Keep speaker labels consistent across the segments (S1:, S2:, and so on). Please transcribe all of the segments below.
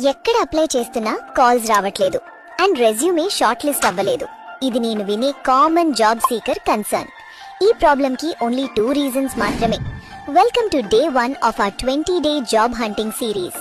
S1: ఎక్కడ అప్లై చేస్తున్నా కాల్స్ రావట్లేదు అండ్ రెజ్యూమే షార్ట్ లిస్ట్ అవ్వలేదు. ఇది నేను వినే కామన్ జాబ్ సీకర్ కన్సర్న్. ఈ ప్రాబ్లం కి ఓన్లీ 2 రీజన్స్ మాత్రమే. Welcome to day 1 of our 20-day job hunting series.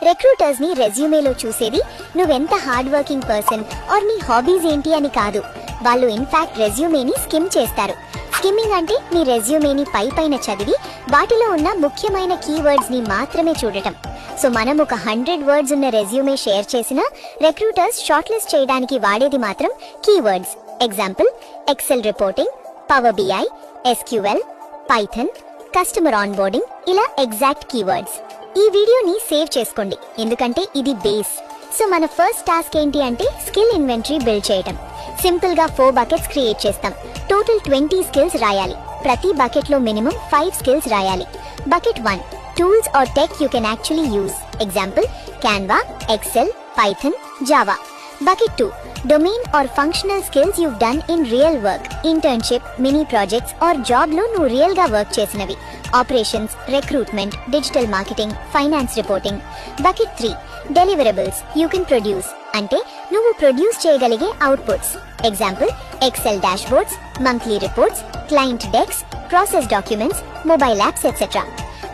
S1: Recruiters ని రెజ్యూమేలో చూసేది నువ్వెంత హార్డ్ వర్కింగ్ పర్సన్ ఆర్ నీ హాబీస్ ఏంటి అని కాదు. వాళ్ళు ఇన్ఫాక్ట్ రెజ్యూమేని స్కిమ్ చేస్తారు. స్కిమ్మింగ్ అంటే మీ రెజ్యూమేని పైన చదివి వాటిలో ఉన్న ముఖ్యమైన కీవర్డ్స్ ని మాత్రమే చూడటం. సో మనం ఒక 100 వర్డ్స్ ఉన్న రెజ్యూమే షేర్ చేసినా రిక్రూటర్స్ షార్ట్ లిస్ట్ చేయడానికి వాడేది మాత్రం keywords. Example, Excel reporting, power BI, SQL, Python, customer onboarding, ఇలా ఎగ్జాక్ట్ కీవర్డ్స్. ఈ వీడియోని సేవ్ చేసుకోండి ఎందుకంటే ఇది బేస్. సో మన ఫస్ట్ టాస్క్ ఏంటి అంటే స్కిల్ ఇన్వెంటరీ బిల్డ్ చేయటం. సింపుల్ గా 4 బకెట్స్ క్రియేట్ చేస్తాం. టోటల్ 20 స్కిల్స్ రాయాలి. ప్రతి బకెట్ లో మినిమం 5 స్కిల్స్ రాయాలి. Bucket 1, tools or tech you can actually use. Example, Canva, Excel, Python, Java. Bucket 2, domain or functional skills you've done in real work, internship, mini projects or job lo nu real ga work chesinnavi. Operations, recruitment, digital marketing, finance reporting. Bucket 3, deliverables you can produce. అంటే నువ్వు produce చేయగలిగే outputs. Example, Excel dashboards, monthly reports, client decks, process documents, mobile apps etcetera.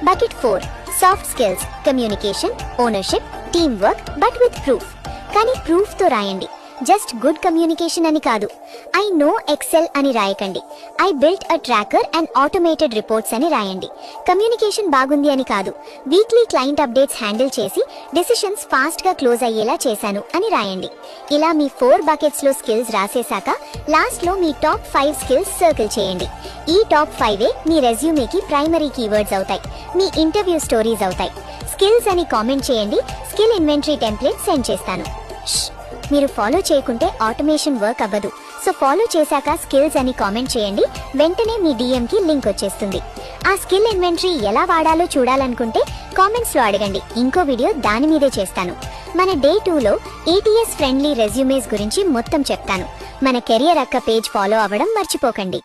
S1: Bucket 4, soft skills, communication, ownership, team work but with proof. కానీ proof తో రాయండి. Just good communication అని కాదు. I know Excel అని రాయకండి. I built a tracker and automated reports అని రాయండి. Communication బాగుంది అని కాదు. వీక్లీ క్లయింట్ అప్డేట్స్ హ్యాండిల్ చేసి డెసిషన్స్ ఫాస్ట్ గా క్లోజ్ అయ్యేలా చేశాను అని రాయండి. ఇలా మీ 4 బకెట్స్ లో స్కిల్స్ రాసేశాక లాస్ట్ లో మీ టాప్ 5 స్కిల్స్ సర్కిల్ చేయండి. ఈ టాప్ 5 మీ రెజ్యూమేకి ప్రైమరీ కీవర్డ్స్ అవుతాయి, మీ ఇంటర్వ్యూ స్టోరీస్ అవుతాయి. స్కిల్స్ అని కామెంట్ చేయండి. స్కిల్ ఇన్వెంటరీ టెంప్లెట్ సెండ్ చేస్తాను. మీరు ఫాలో చేయకుంటే ఆటోమేషన్ వర్క్ అవ్వదు. సో ఫాలో చేశాక స్కిల్స్ అని కామెంట్ చేయండి. వెంటనే మీ DM కి లింక్ వచ్చేస్తుంది. ఆ స్కిల్ ఇన్వెంటరీ ఎలా వాడాలో చూడాలనుకుంటే కామెంట్స్ లో అడగండి. ఇంకో వీడియో దాని మీదే చేస్తాను. మన డే 2లో ATS ఫ్రెండ్లీ రెజ్యూమేస్ గురించి మొత్తం చెప్తాను. మన కెరియర్ అక్క పేజ్ ఫాలో అవ్వడం మర్చిపోకండి.